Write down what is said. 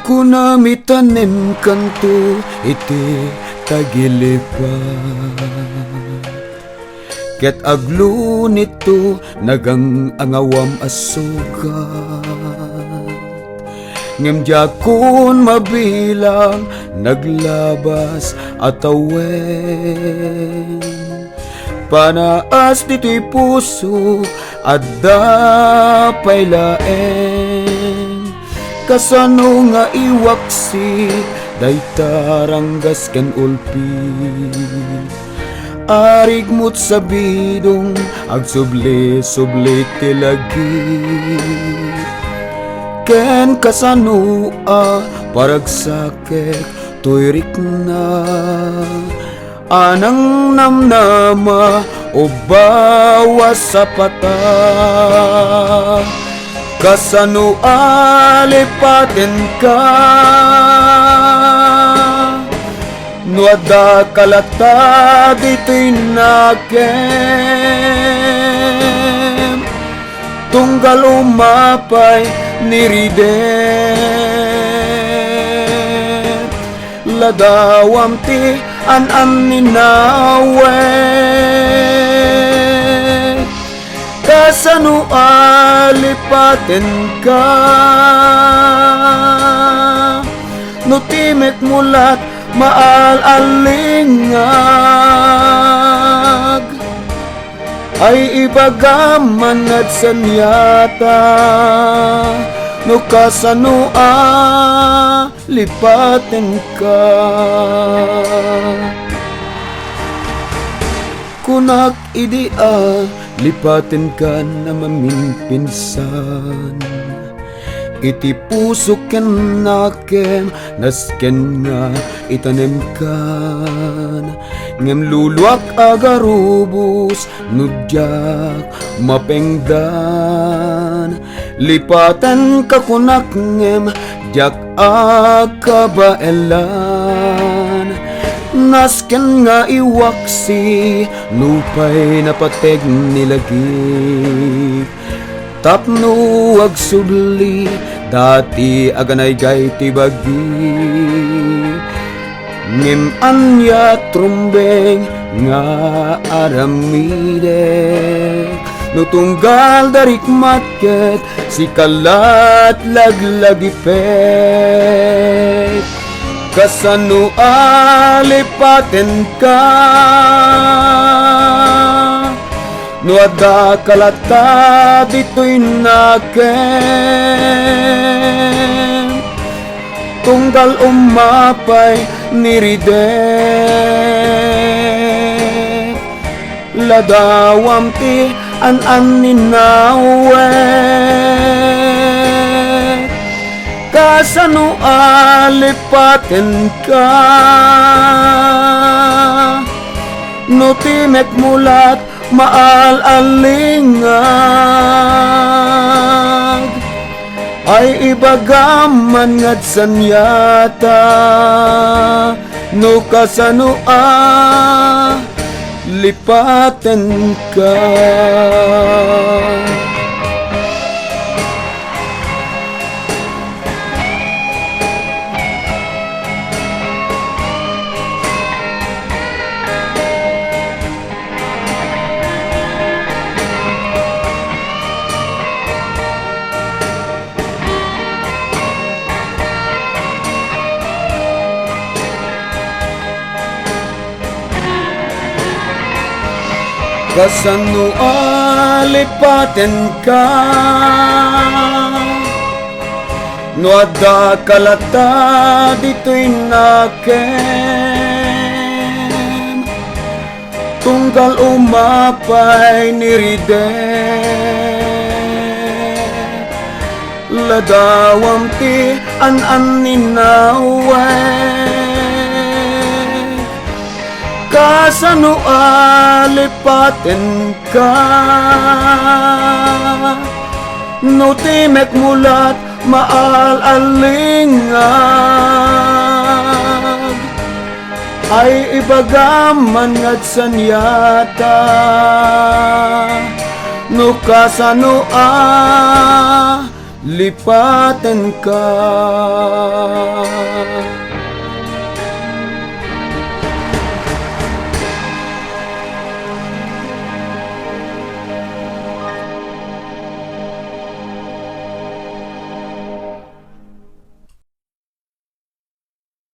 Kunamitanem kanto iti tagilipan, ket aglo nito nagang angawam asugan. Ngem jakun mabilang naglabas atawen, panaas dito'y puso at dapay laeng. Kasano nga iwaksi daytaranggas ken ulpi, arigmut sa bidong agsubli-subli ti lagi. Ken kasano paragsakit tuyrik na, anang namnama o bawas sa pata. Kasano alipaten ka, nuada kalata dito'y nakem, tunggal umapay niridet, ladawam ti an ninawe. Kasano alipaten ka, no timek mulat maalalingag, ay ibagaman at sanyata, no kasano alipaten ka. Kunak idea lipaten ka na maminpinsan, iti puso ken nakem nasken nga itanem kan. Ngem luluak agarubos nudyak mapengdan, lipaten ka kunak ngem jak akabaelan. Nasken nga iwaksi nupay napateg nilagi, tapno agsubli dati aganay gay tibagi. Ngem anya trumbeng nga aramide, nutunggal darik matket si kalat laglagipet. Kasano alipaten ka, nuada kalata dito'y nakem, tunggal umapay niridet, ladawam ti an ninawe. Kasano alipaten ka, no timek mulat maalalingag, ay ibagaman ngad sanyata, no kasano lipaten ka. Kasano alipaten ka, nuada kalata dito'y nakem, tunggal umapay niridet, ladawam ti an ninawe. Kasano alipaten ka, no timek mulat maalalingag, ay ibagaman ngad sanyata, no kasano lipatan ka.